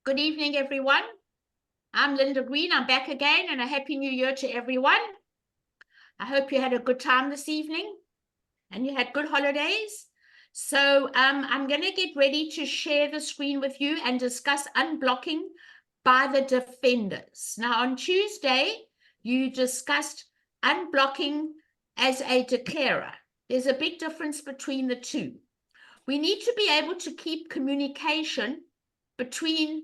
Good evening, everyone. I'm Linda Green. I'm back again, and a happy new year to everyone. I hope you had a good time this evening and you had good holidays. So I'm going to get ready to share the screen with you and discuss unblocking by the defenders. Now, on Tuesday, you discussed unblocking as a declarer. There's a big difference between the two. We need to be able to keep communication between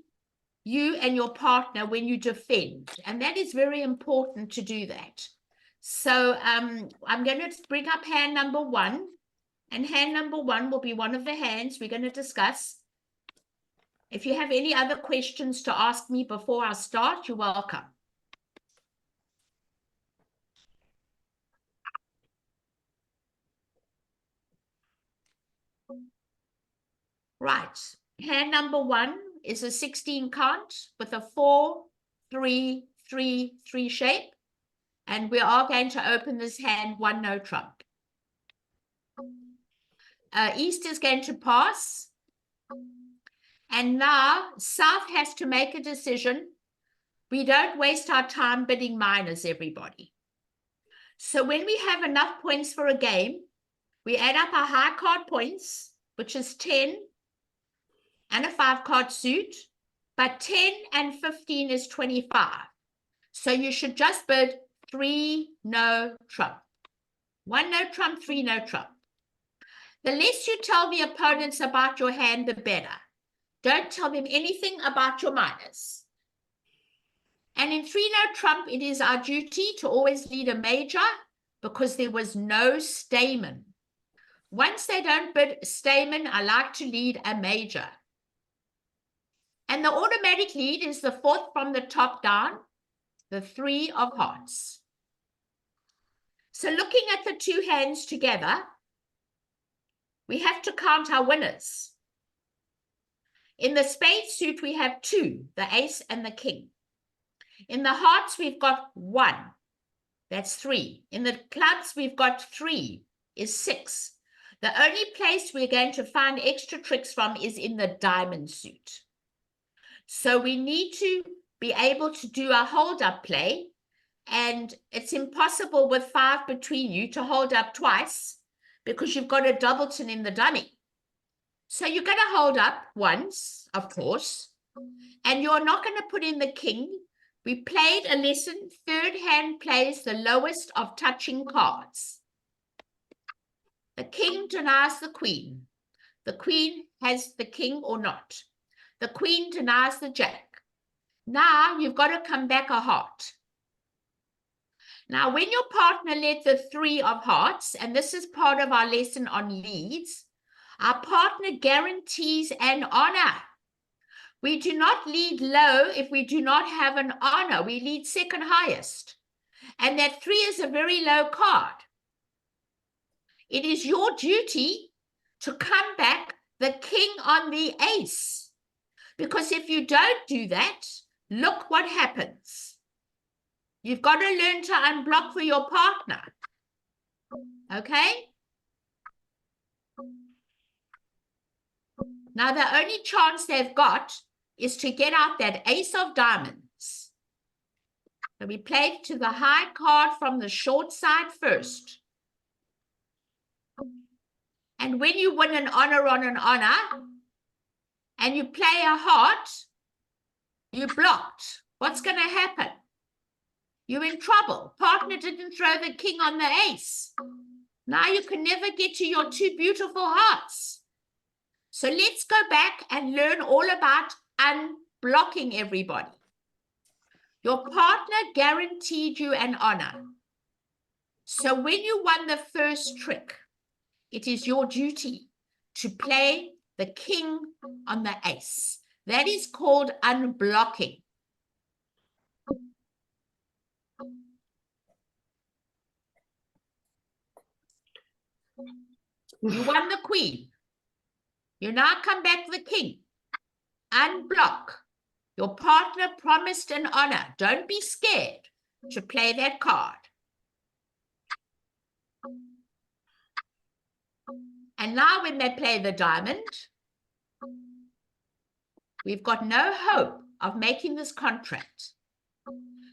you and your partner when you defend, and that is very important to do that. So I'm going to bring up hand number 1, and hand number 1 will be one of the hands we're going to discuss. If you have any other questions to ask me before I start, you're welcome. Right, hand number 1 is a 16 count with a 4, 3, 3, 3 shape. And we are going to open this hand 1 no trump. East is going to pass. And now South has to make a decision. We don't waste our time bidding minors, everybody. So when we have enough points for a game, we add up our high card points, which is 10 and a 5 card suit. But 10 and 15 is 25. So you should just bid 3 no trump. 1 no trump, 3 no trump. The less you tell the opponents about your hand, the better. Don't tell them anything about your minors. And in 3 no trump, it is our duty to always lead a major because there was no stamen. Once they don't bid stamen, I like to lead a major. And the automatic lead is the 4th from the top down, the 3 of hearts. So looking at the 2 hands together, we have to count our winners. In the spade suit, we have 2, the ace and the king. In the hearts, we've got 1, that's 3. In the clubs, we've got 3, is 6. The only place we're going to find extra tricks from is in the diamond suit. So we need to be able to do a hold-up play, and it's impossible with 5 between you to hold up twice because you've got a doubleton in the dummy. So you're going to hold up once, of course, and you're not going to put in the king. We played a lesson, 3rd hand plays the lowest of touching cards. The king denies the queen. The queen has the king or not. The queen denies the jack. Now you've got to come back a heart. Now when your partner led the 3 of hearts, and this is part of our lesson on leads, our partner guarantees an honor. We do not lead low if we do not have an honor. We lead second highest. And that 3 is a very low card. It is your duty to come back the king on the ace. Because if you don't do that, look what happens. You've got to learn to unblock for your partner. Okay? Now, the only chance they've got is to get out that ace of diamonds. So we played to the high card from the short side first. And when you win an honor on an honor, and you play a heart, you blocked. What's going to happen? You're in trouble. Partner didn't throw the king on the ace. Now you can never get to your 2 beautiful hearts. So let's go back and learn all about unblocking, everybody. Your partner guaranteed you an honor. So when you won the first trick, it is your duty to play the king on the ace. That is called unblocking. You won the queen. You now come back the king. Unblock. Your partner promised an honor. Don't be scared to play that card. And now when they play the diamond, We've got no hope of making this contract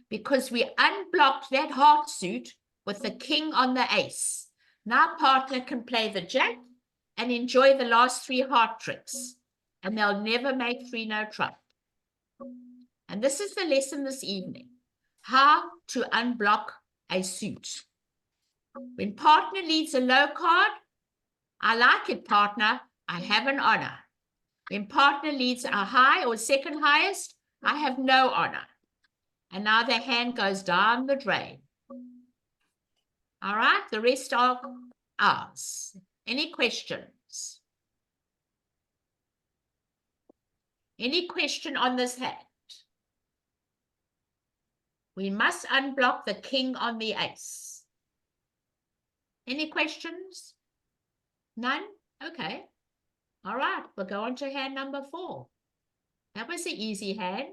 because we unblocked that heart suit with the king on the ace. Now partner can play the jack and enjoy the last 3 heart tricks, and they'll never make 3 no trump. And this is the lesson this evening, how to unblock a suit. When partner leads a low card, I like it, partner, I have an honor. When partner leads a high or second highest, I have no honor. And now the hand goes down the drain. All right, the rest are ours. Any questions? Any question on this hand? We must unblock the king on the ace. Any questions? None? Okay. All right, we'll go on to hand number 4. That was an easy hand.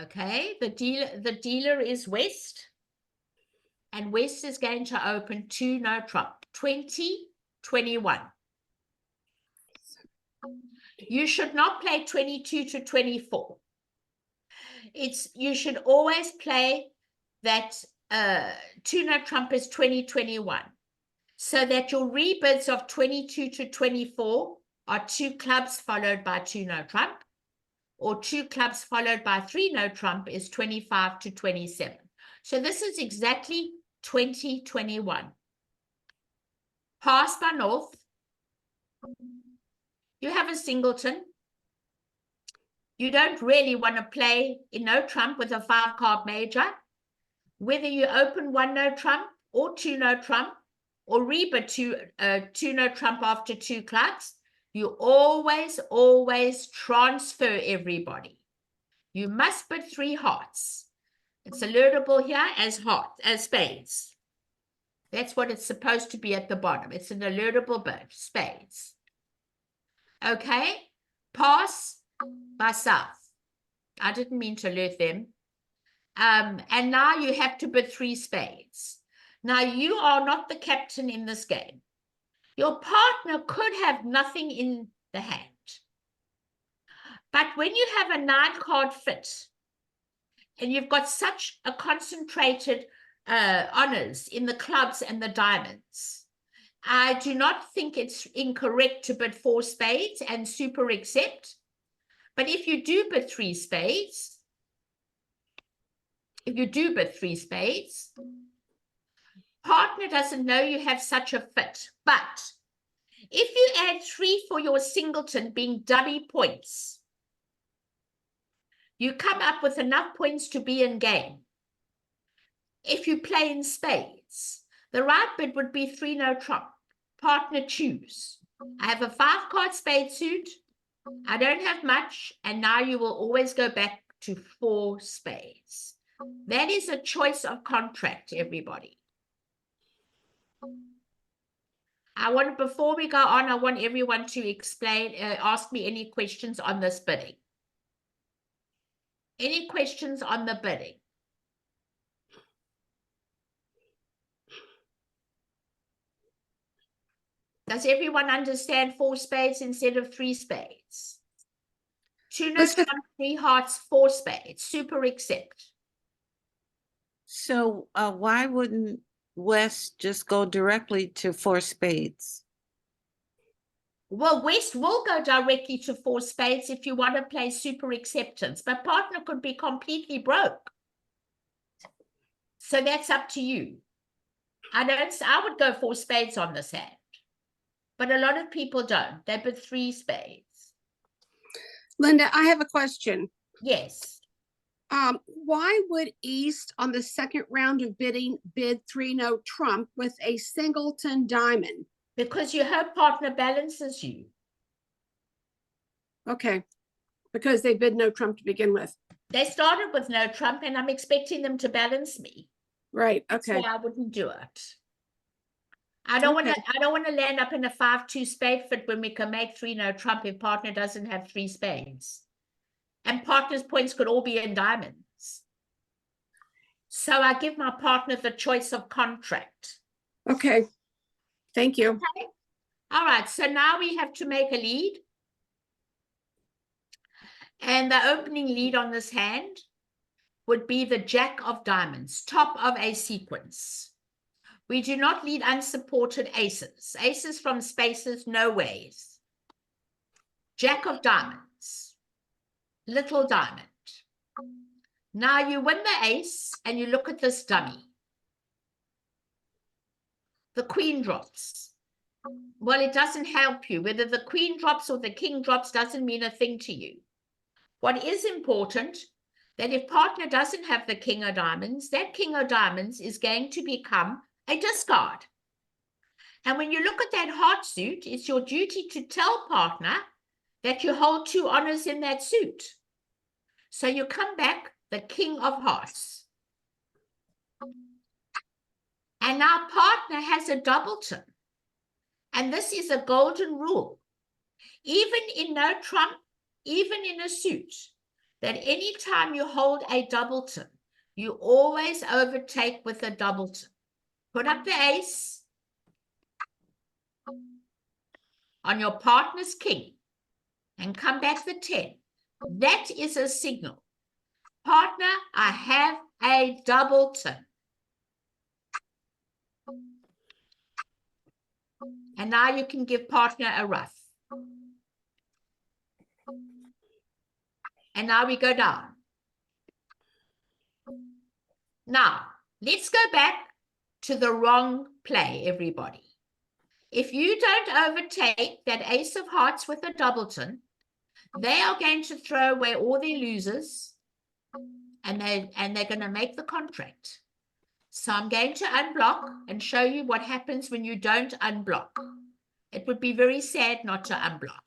Okay, the dealer is West, and West is going to open 2 no trump, 20, 21. You should not play 22 to 24. You should always play that 2 no trump is 20, 21, so that your rebids of 22 to 24 are 2 clubs followed by 2 no trump, or 2 clubs followed by 3 no trump is 25 to 27. So this is exactly 20, 21. Pass by North. You have a singleton. You don't really want to play in no trump with a 5-card major. Whether you open 1 no trump or 2 no trump, or rebid 2 no trump after 2 clubs, you always transfer everybody. You must bid 3 hearts. It's alertable here as spades. That's what it's supposed to be at the bottom. It's an alertable bid, spades. Okay, pass by South. I didn't mean to alert them. And now you have to bid 3 spades. Now you are not the captain in this game. Your partner could have nothing in the hand. But when you have a 9-card fit, and you've got such a concentrated honors in the clubs and the diamonds, I do not think it's incorrect to bid 4 spades and super accept. But if you do bid 3 spades, partner doesn't know you have such a fit. But if you add 3 for your singleton being dummy points, you come up with enough points to be in game. If you play in spades, the right bid would be 3 no trump. Partner choose. I have a 5-card spade suit. I don't have much, and now you will always go back to 4 spades. That is a choice of contract, everybody. Before we go on, I want everyone to explain, ask me any questions on this bidding. Any questions on the bidding? Does everyone understand 4 spades instead of 3 spades? 2 no trump, 3 hearts, 4 spades. Super accept. So why wouldn't West just go directly to 4 spades? Well, West will go directly to 4 spades if you want to play super acceptance, but partner could be completely broke. So that's up to you. I would go 4 spades on this hand, but a lot of people don't. They bid 3 spades. Linda, I have a question. Yes. Why would East on the second round of bidding bid 3 no trump with a singleton diamond? Because you hope partner balances you. Okay, because they bid no trump to begin with. They started with no trump, and I'm expecting them to balance me. Right. Okay. So I wouldn't do it. I don't want to land up in a 5-2 spade fit when we can make 3 no trump if partner doesn't have 3 spades. And partner's points could all be in diamonds. So I give my partner the choice of contract. Okay. Thank you. Okay. All right, so now we have to make a lead. And the opening lead on this hand would be the Jack of Diamonds, top of a sequence. We do not lead unsupported aces. Aces from spaces, no ways. Jack of Diamonds, little diamond. Now you win the ace and you look at this dummy. The queen drops. Well, it doesn't help you. Whether the queen drops or the king drops doesn't mean a thing to you. What is important, that if partner doesn't have the king of diamonds, that king of diamonds is going to become a discard. And when you look at that heart suit, it's your duty to tell partner that you hold 2 honors in that suit. So you come back the king of hearts. And now partner has a doubleton. And this is a golden rule. Even in no trump, even in a suit, that any time you hold a doubleton, you always overtake with a doubleton. Put up the ace on your partner's king and come back the 10. That is a signal. Partner, I have a doubleton. And now you can give partner a rough. And now we go down. Now, let's go back to the wrong play, everybody. If you don't overtake that ace of hearts with a doubleton, they are going to throw away all their losers and they're going to make the contract. So I'm going to unblock and show you what happens when you don't unblock. It would be very sad not to unblock.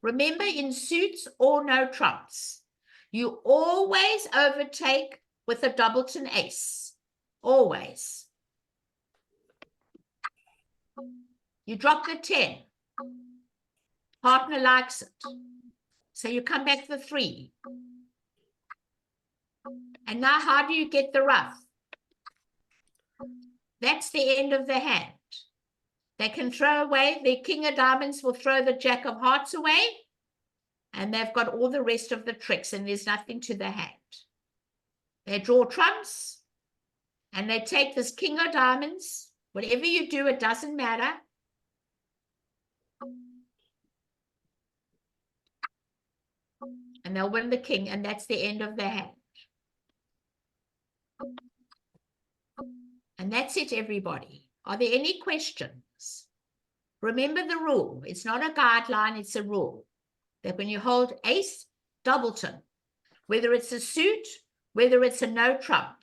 Remember, in suits or no trumps, you always overtake with a doubleton ace. Always. You drop the 10. Partner likes it. So you come back the 3. And now how do you get the rough? That's the end of the hand. They can throw away, the king of diamonds will throw the jack of hearts away, and they've got all the rest of the tricks, and there's nothing to the hand. They draw trumps, and they take this king of diamonds. Whatever you do, it doesn't matter. And they'll win the king, and that's the end of the hand. And that's it, everybody. Are there any questions? Remember the rule. It's not a guideline, it's a rule. That when you hold ace, doubleton, whether it's a suit, whether it's a no trump,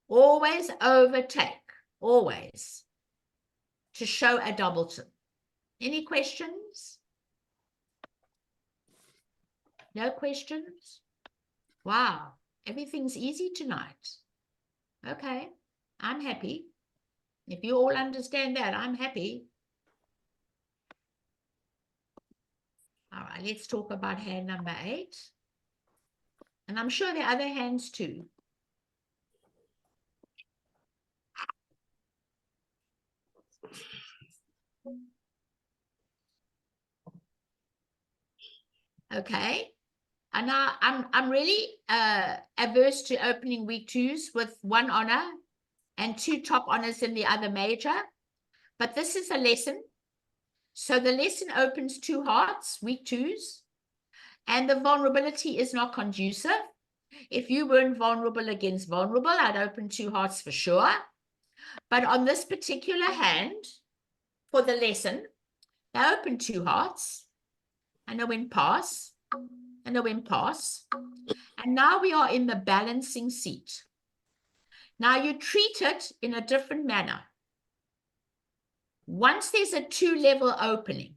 always overtake, always, to show a doubleton. Any questions? No questions? Wow, everything's easy tonight. Okay, I'm happy. If you all understand that, I'm happy. All right, let's talk about hand number 8. And I'm sure there are other hands too. Okay. And now I'm really averse to opening week 2s with 1 honor and 2 top honors in the other major. But this is a lesson. So the lesson opens 2 hearts, week 2s. And the vulnerability is not conducive. If you weren't vulnerable against vulnerable, I'd open 2 hearts for sure. But on this particular hand, for the lesson, they open 2 hearts. And I went pass. And I went pass. And now we are in the balancing seat. Now you treat it in a different manner. Once there's a 2-level opening,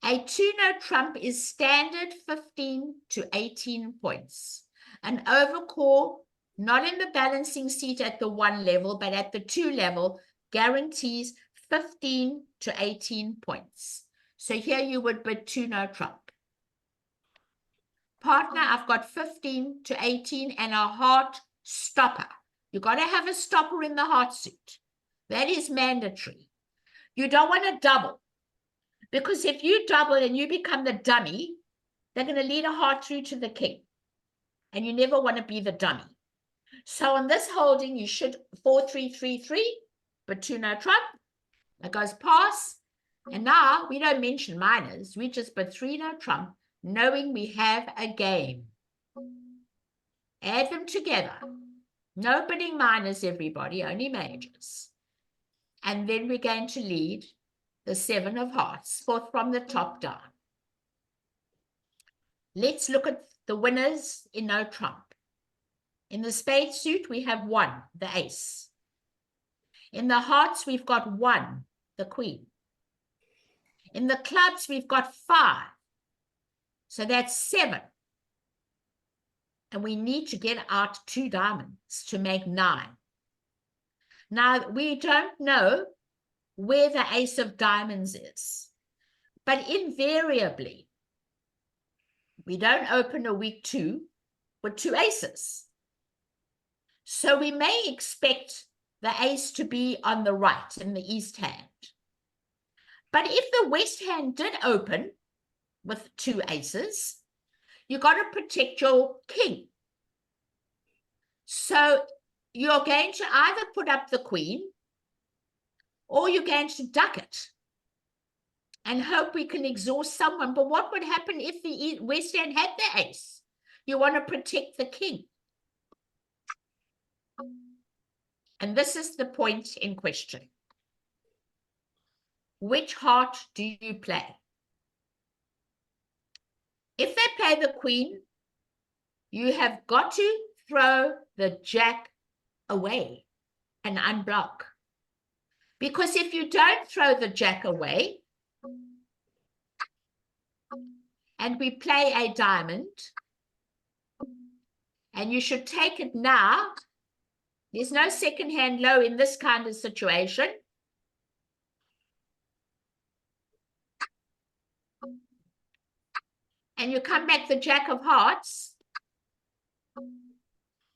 a 2-no trump is standard 15 to 18 points. An overcall, not in the balancing seat at the 1 level, but at the 2 level, guarantees 15 to 18 points. So here you would bid 2-no trump. Partner, I've got 15 to 18 and a heart stopper. You got to have a stopper in the heart suit. That is mandatory. You don't want to double, because if you double and you become the dummy, they're going to lead a heart through to the king, and you never want to be the dummy. So on this holding, you should 4-3-3-3, but 2 no trump. That goes pass. And now we don't mention minors. We just put 3 no trump, knowing we have a game. Add them together. No bidding minors, everybody, only majors. And then we're going to lead the 7 of hearts, fourth from the top down. Let's look at the winners in no trump. In the spade suit, we have 1, the ace. In the hearts, we've got 1, the queen. In the clubs, we've got 5. So that's 7. And we need to get out 2 diamonds to make 9. Now, we don't know where the ace of diamonds is, but invariably, we don't open a week 2 with 2 aces. So we may expect the ace to be on the right in the east hand. But if the west hand did open with 2 aces, you got to protect your king. So you're going to either put up the queen, or you're going to duck it and hope we can exhaust someone. But what would happen if the west hand had the ace? You want to protect the king. And this is the point in question. Which heart do you play? If they play the queen, you have got to throw the jack away and unblock. Because if you don't throw the jack away, and we play a diamond, and you should take it now, there's no second hand low in this kind of situation. And you come back the jack of hearts,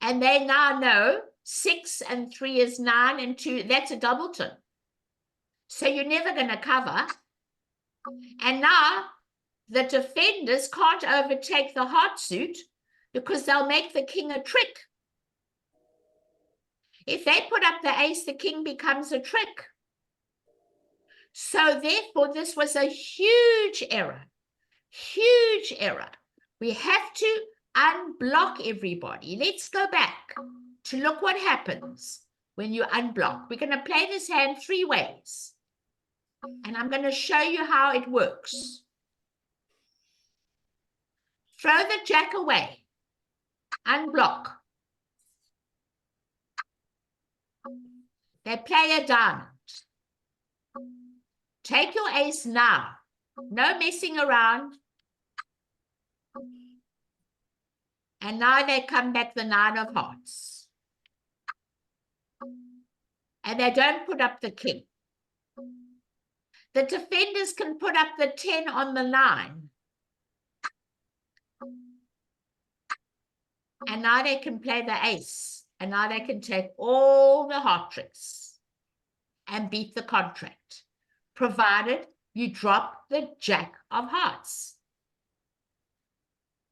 and they now know 6 and 3 is 9 and 2, that's a doubleton. So you're never going to cover. And now the defenders can't overtake the heart suit because they'll make the king a trick. If they put up the ace, the king becomes a trick. So therefore, this was a huge error. Huge error. We have to unblock everybody. Let's go back to look what happens when you unblock. We're going to play this hand 3 ways. And I'm going to show you how it works. Throw the jack away. Unblock. They play a diamond. Take your ace now. No messing around. And now they come back the 9 of hearts. And they don't put up the king. The defenders can put up the 10 on the 9. And now they can play the ace. And now they can take all the heart tricks and beat the contract, provided you drop the jack of hearts.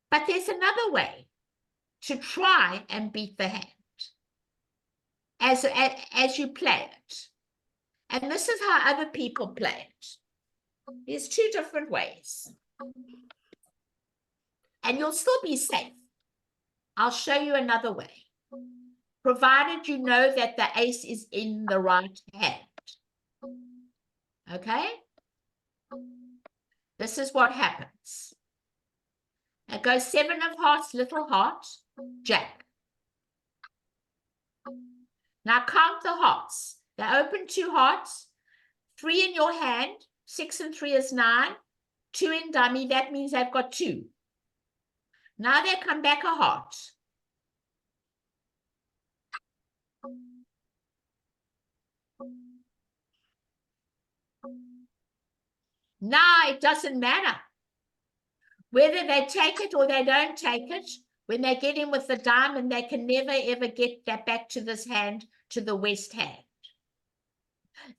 But there's another way to try and beat the hand as you play it. And this is how other people play it. There's 2 different ways. And you'll still be safe. I'll show you another way, provided you know that the ace is in the right hand. Okay? This is what happens. It goes 7 of hearts, little heart, jack. Now count the hearts. They open 2 hearts, 3 in your hand, 6 and 3 is 9, 2 in dummy, that means they've got 2. Now they come back a heart. Now it doesn't matter whether they take it or they don't take it. When they get in with the diamond, they can never ever get that back to this hand, to the west hand.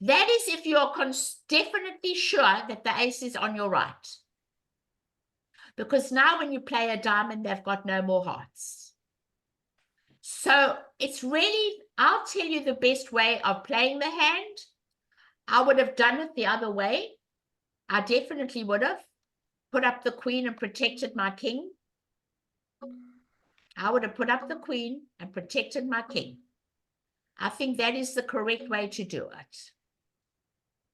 That is if you're definitely sure that the ace is on your right. Because now when you play a diamond, they've got no more hearts. So it's really, I'll tell you the best way of playing the hand. I would have done it the other way. I definitely would have put up the queen and protected my king. I would have put up the queen and protected my king. I think that is the correct way to do it.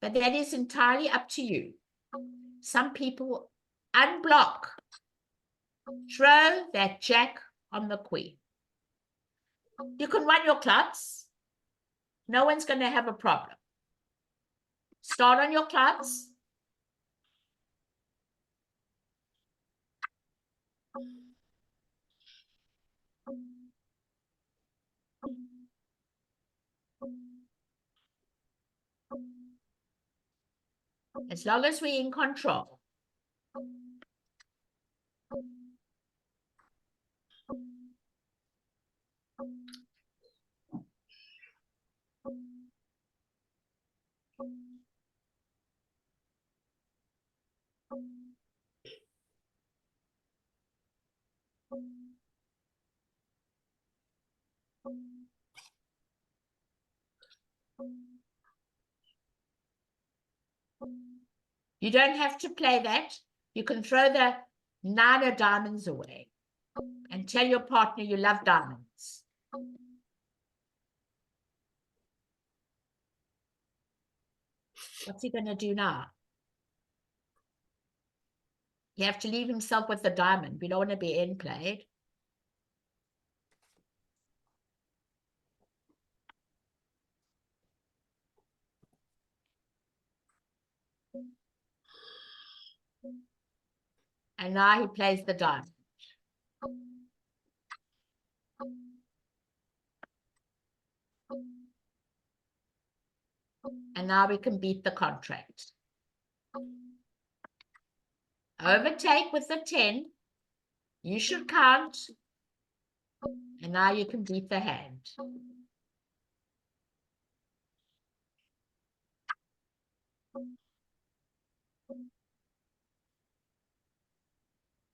But that is entirely up to you. Some people unblock. Throw that jack on the queen. You can run your clubs. No one's going to have a problem. Start on your clubs. As long as we're in control. You don't have to play that. You can throw the 9 of diamonds away and tell your partner you love diamonds. What's he going to do now? You have to leave himself with the diamond. We don't want to be end played. And now he plays the diamond. And now we can beat the contract. Overtake with the 10. You should count. And now you can beat the hand.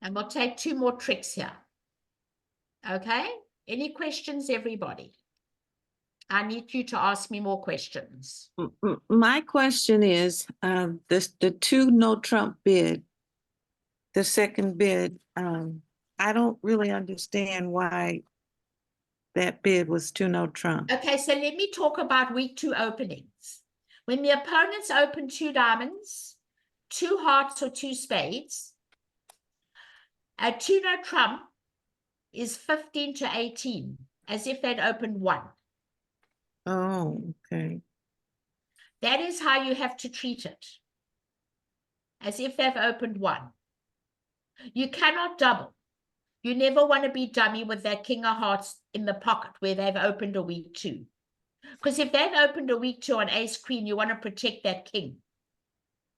And we'll take 2 more tricks here. Okay? Any questions, everybody? I need you to ask me more questions. My question is, the 2 no trump bid, the second bid, I don't really understand why that bid was 2 no trump. Okay, so let me talk about week 2 openings. When the opponents open 2 diamonds, 2 hearts or 2 spades, a 2 no trump is 15 to 18, as if they'd opened 1. Oh, okay. That is how you have to treat it, as if they've opened 1. You cannot double. You never want to be dummy with that king of hearts in the pocket where they've opened a week 2. Because if they've opened a week 2 on ace queen, you want to protect that king.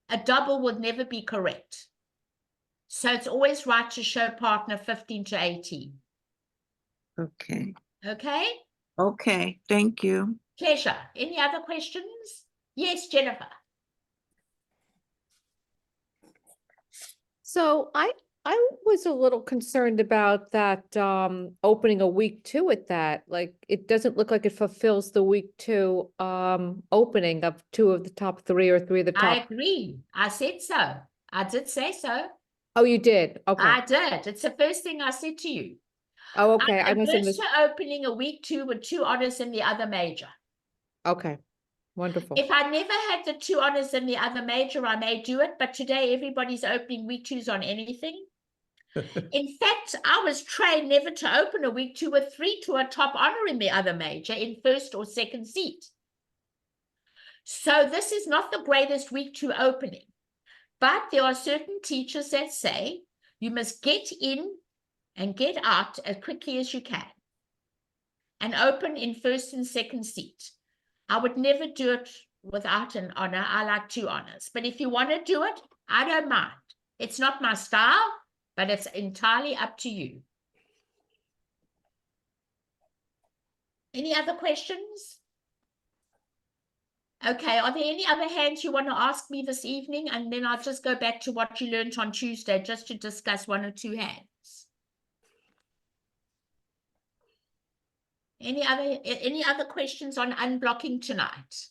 A double would never be correct. So it's always right to show partner 15 to 18. Okay. Okay? Okay, thank you. Pleasure. Any other questions? Yes, Jennifer. So I was a little concerned about that opening a week 2 at that. Like, it doesn't look like it fulfills the week 2 opening of 2 of the top 3 or 3 of the top. I agree. I said so. I did say so. Oh, you did? Okay. I did. It's the first thing I said to you. Oh, okay. I I'm must have averse missed. to opening a week 2 with 2 honors in the other major. Okay. Wonderful. If I never had the 2 honors in the other major, I may do it. But today, everybody's opening week 2s on anything. In fact, I was trained never to open a week 2 with 3 to a top honor in the other major in first or second seat. So this is not the greatest week 2 opening. But there are certain teachers that say you must get in and get out as quickly as you can and open in first and second seat. I would never do it without an honor. I like 2 honors. But if you want to do it, I don't mind. It's not my style, but it's entirely up to you. Any other questions? Okay, are there any other hands you want to ask me this evening? And then I'll just go back to what you learned on Tuesday, just to discuss one or two hands. Any other questions on unblocking tonight?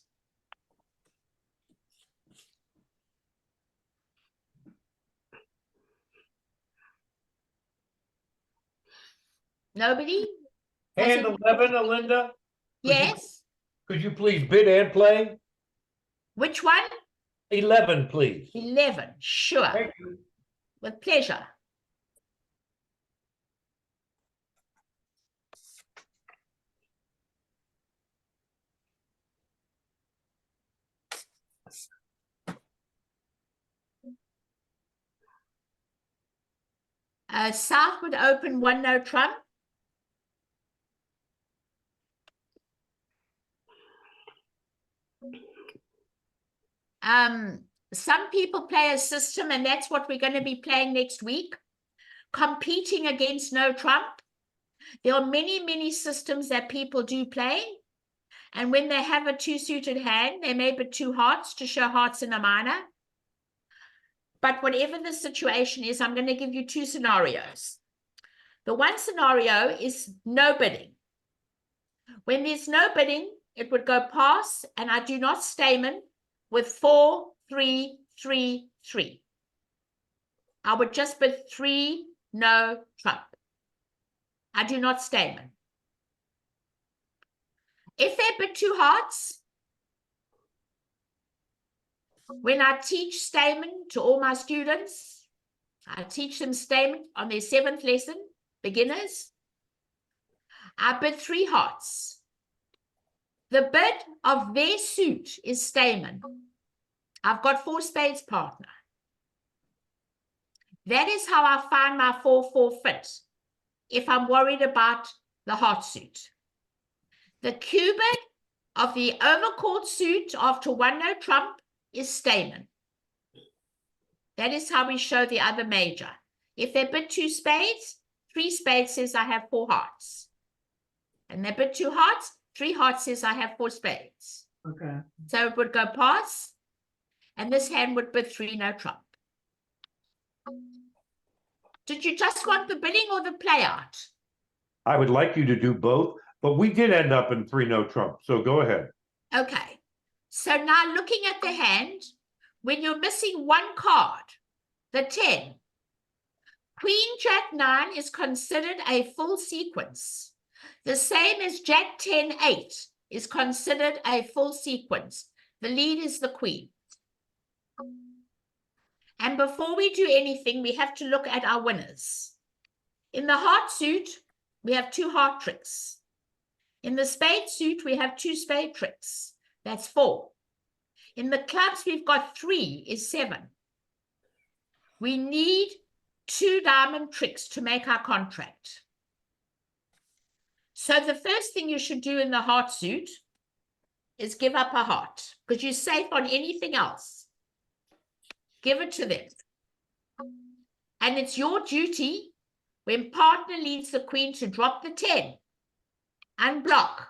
Nobody? Has Hand it- 11, Alinda, Yes. could you please bid and play? Which one? 11, please. 11. Sure. Thank you. With pleasure. South would open one no trump. Some people play a system, and that's what we're going to be playing next week, competing against no trump. There are many, many systems that people do play, and when they have a two-suited hand, they may put two hearts to show hearts in a minor. But whatever the situation is, I'm going to give you two scenarios. The one scenario is no bidding. When there's no bidding, it would go pass, and I do not stamen with 4, 3, 3, 3. I would just bid 3 no trump. I do not stamen. If they bid two hearts, when I teach stamen to all my students, I teach them stamen on their 7th lesson, beginners. I bid 3 hearts. The bid of their suit is stamen. I've got 4 spades partner. That is how I find my 4-4 fit if I'm worried about the heart suit. The cubit of the overcalled suit after 1 no trump is stamen. That is how we show the other major. If they bid 2 spades, 3 spades says I have 4 hearts. And they bid 2 hearts, 3 hearts says I have 4 spades. Okay. So it would go pass, and this hand would bid 3 no trump. Did you just want the bidding or the play out? I would like you to do both, but we did end up in 3 no trump, so go ahead. Okay. So now looking at the hand, when you're missing 1 card, the 10, Queen Jack 9 is considered a full sequence. The same as Jack 10, 8 is considered a full sequence. The lead is the Queen. And before we do anything, we have to look at our winners. In the heart suit, we have 2 heart tricks. In the spade suit, we have 2 spade tricks. That's 4. In the clubs, we've got 3 is 7. We need 2 diamond tricks to make our contract. So the first thing you should do in the heart suit is give up a heart, because you're safe on anything else. Give it to them. And it's your duty, when partner leads the Queen, to drop the 10. Unblock.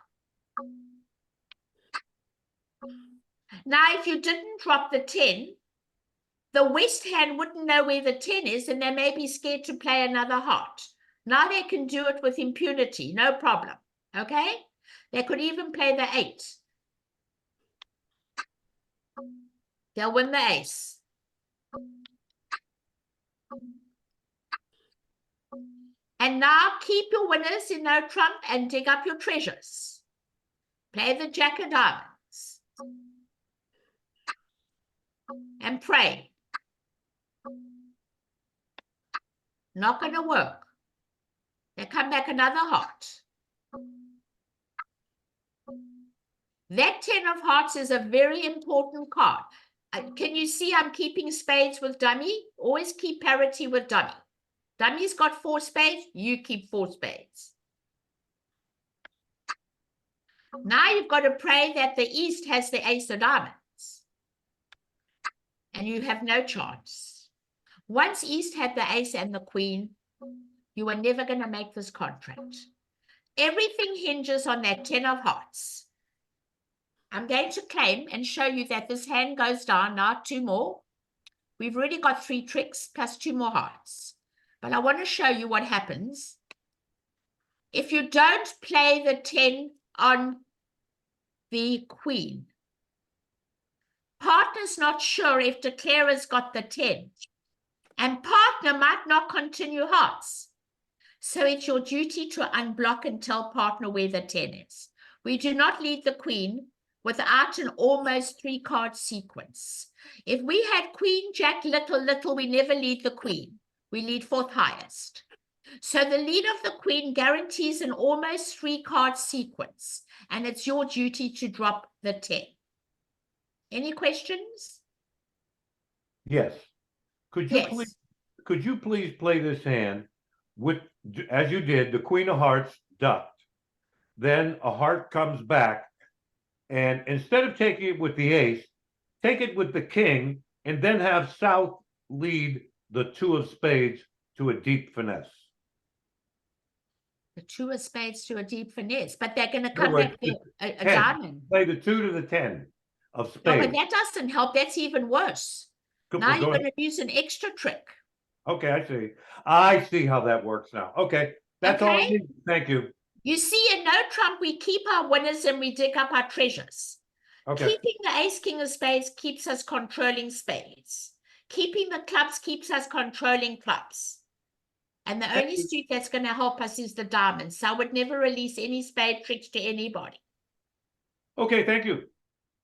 Now, if you didn't drop the 10, the West hand wouldn't know where the 10 is, and they may be scared to play another heart. Now they can do it with impunity, no problem. Okay? They could even play the 8. They'll win the ace. And now keep your winners in no trump and dig up your treasures. Play the Jack of diamonds. And pray. Not going to work. They come back another heart. That 10 of hearts is a very important card. Can you see I'm keeping spades with dummy? Always keep parity with dummy. Dummy's got 4 spades, you keep 4 spades. Now you've got to pray that the East has the ace of diamonds. And you have no chance. Once East had the ace and the Queen, you are never going to make this contract. Everything hinges on that 10 of hearts. I'm going to claim and show you that this hand goes down. Now 2 more. We've already got 3 tricks plus 2 more hearts. But I want to show you what happens if you don't play the 10 on the queen. Partner's not sure if declarer's got the 10. And partner might not continue hearts. So it's your duty to unblock and tell partner where the 10 is. We do not lead the queen without an almost 3-card sequence. If we had queen, jack, little, we never lead the queen. We lead 4th highest. So the lead of the queen guarantees an almost 3-card sequence, and it's your duty to drop the 10. Any questions? Yes. Could you Yes. please play this hand with, as you did, the queen of hearts ducked. Then a heart comes back, and instead of taking it with the ace, take it with the king, and then have south lead the 2 of spades to a deep finesse. The 2 of spades to a deep finesse, but they're going to come wait, back to a 10. diamond. Play the 2 to the 10 of No, spades. but that doesn't help. That's even worse. Now you're going to use an extra trick. Okay, I see. I see how that works now. Okay, that's all I Okay. need. Thank you. You see, in no trump, we keep our winners and we dig up our treasures. Okay. Keeping the ace, king of spades keeps us controlling spades. Keeping the clubs keeps us controlling clubs. And the only suit that's going to help us is the diamonds. So I would never release any spade tricks to anybody. Okay, thank you.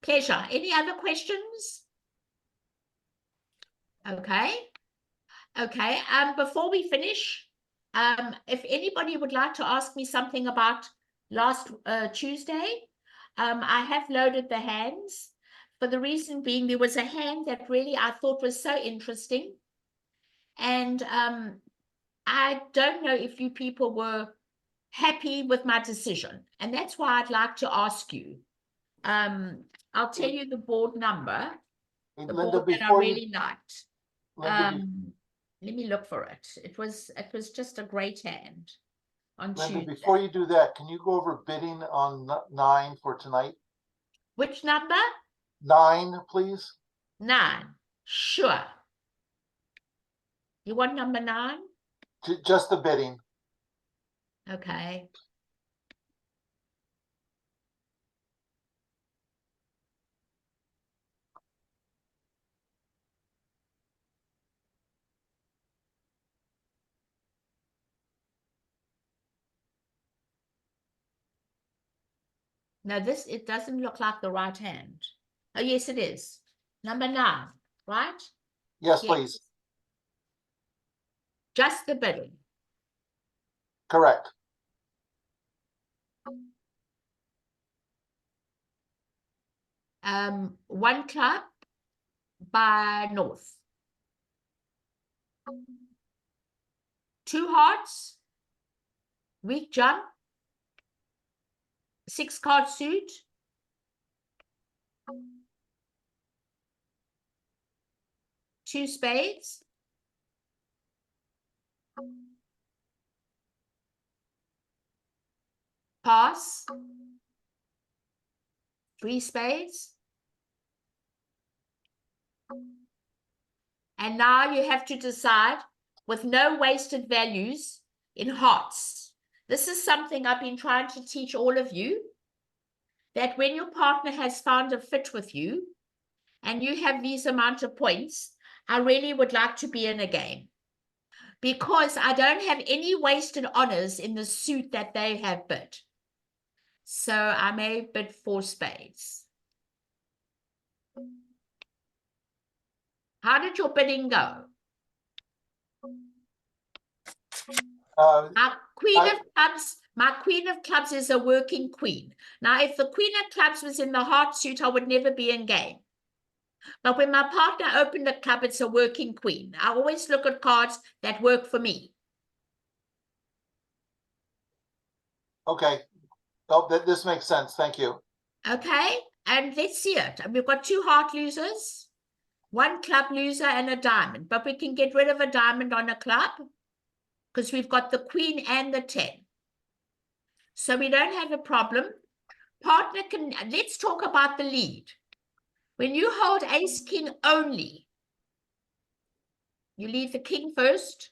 Pleasure. Any other questions? Okay. Okay. Before we finish, if anybody would like to ask me something about last Tuesday, I have loaded the hands. For the reason being, there was a hand that really I thought was so interesting. And I don't know if you people were happy with my decision. And that's why I'd like to ask you. I'll tell you the board number, the Linda, board that I before you, really liked. Linda, Let me look for it. It was just a great hand on Linda, Tuesday. before you do that, can you go over bidding on 9 for tonight? Which number? 9, please. 9. Sure. You want number 9? Just the bidding. Okay. No, it doesn't look like the right hand. Oh, yes, it is. Number 9, right? Yes, Yes. please. Just the bidding. Correct. One club by North. 2 hearts. Weak jump. 6-card suit. 2 spades. Pass. 3 spades. And now you have to decide with no wasted values in hearts. This is something I've been trying to teach all of you, that when your partner has found a fit with you and you have these amount of points, I really would like to be in a game, because I don't have any wasted honors in the suit that they have bid. So I may bid 4 spades. How did your bidding go? My queen of clubs is a working queen. Now, if the queen of clubs was in the heart suit, I would never be in game. But when my partner opened a club, it's a working queen. I always look at cards that work for me. Okay. Oh, this makes sense. Thank you. Okay, and let's see it. And we've got 2 heart losers, 1 club loser, and a diamond. But we can get rid of a diamond on a club because we've got the queen and the 10. So we don't have a problem. Partner can, let's talk about the lead. When you hold ace king only, you leave the king first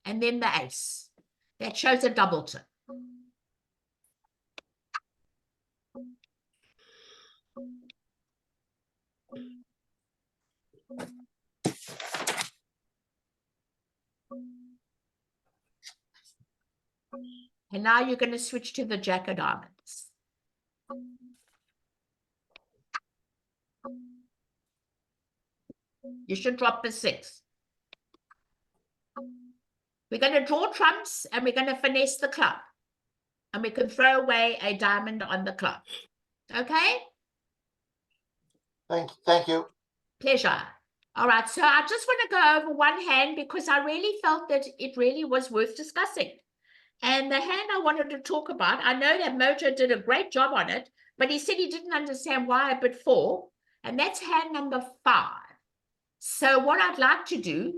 and then the ace. That shows a doubleton. And now you're going to switch to the jack of diamonds. You should drop the 6. We're going to draw trumps and we're going to finesse the club. And we can throw away a diamond on the club. Okay? Thank you. Pleasure. All right, so I just want to go over one hand because I really felt that it really was worth discussing. And the hand I wanted to talk about, I know that Mojo did a great job on it, but he said he didn't understand why I bid 4, and that's hand number 5. So what I'd like to do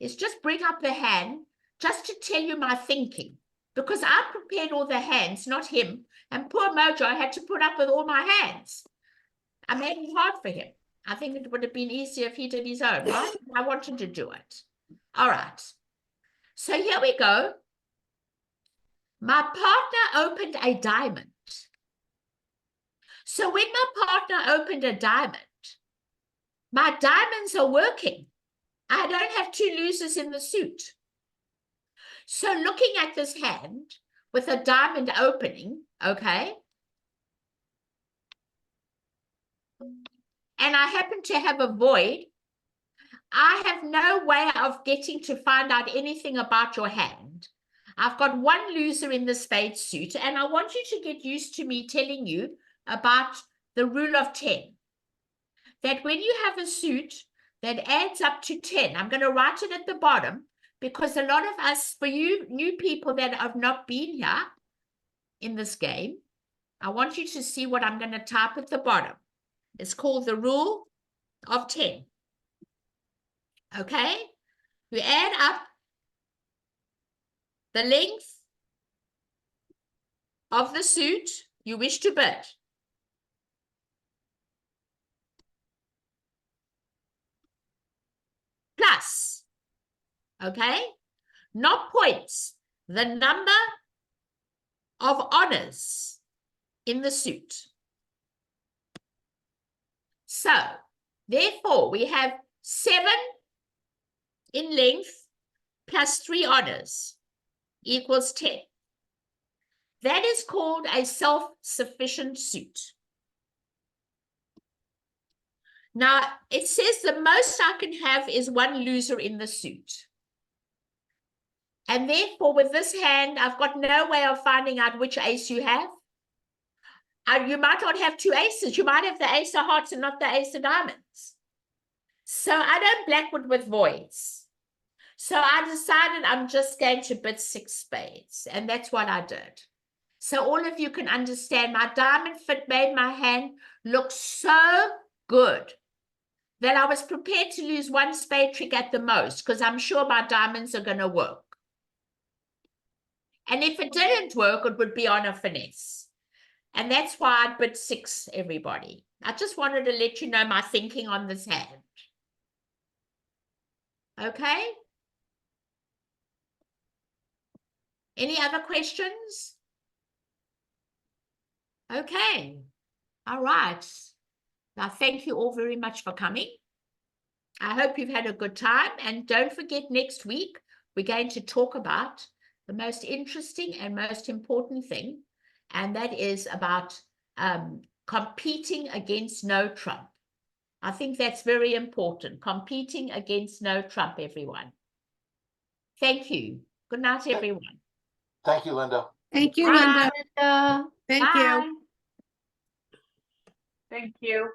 is just bring up the hand just to tell you my thinking, because I prepared all the hands, not him, and poor Mojo had to put up with all my hands. I made it hard for him. I think it would have been easier if he did his own, right? I wanted to do it. All right. So here we go. My partner opened a diamond. So when my partner opened a diamond, my diamonds are working. I don't have 2 losers in the suit. So looking at this hand with a diamond opening, okay, and I happen to have a void, I have no way of getting to find out anything about your hand. I've got 1 loser in the spade suit, and I want you to get used to me telling you about the rule of 10. That when you have a suit that adds up to 10, I'm going to write it at the bottom, because a lot of us, for you new people that have not been here in this game, I want you to see what I'm going to type at the bottom. It's called the rule of 10. Okay? You add up the length of the suit you wish to bid. Plus, okay, not points, the number of honors in the suit. So, therefore, we have 7 in length plus 3 honors equals 10. That is called a self-sufficient suit. Now, it says the most I can have is 1 loser in the suit. And therefore, with this hand, I've got no way of finding out which ace you have. You might not have 2 aces. You might have the ace of hearts and not the ace of diamonds. So I don't blackwood with voids. So I decided I'm just going to bid 6 spades. And that's what I did. So all of you can understand my diamond fit made my hand look so good that I was prepared to lose 1 spade trick at the most, because I'm sure my diamonds are going to work. And if it didn't work, it would be on a finesse. And that's why I bid 6, everybody. I just wanted to let you know my thinking on this hand. Okay? Any other questions? Okay. All right. Now, thank you all very much for coming. I hope you've had a good time. And don't forget, next week, we're going to talk about the most interesting and most important thing, and that is about competing against no trump. I think that's very important, competing against no trump, everyone. Thank you. Good night, everyone. Thank you, Linda. Thank you, Bye. Linda. Thank you. Bye. Thank you.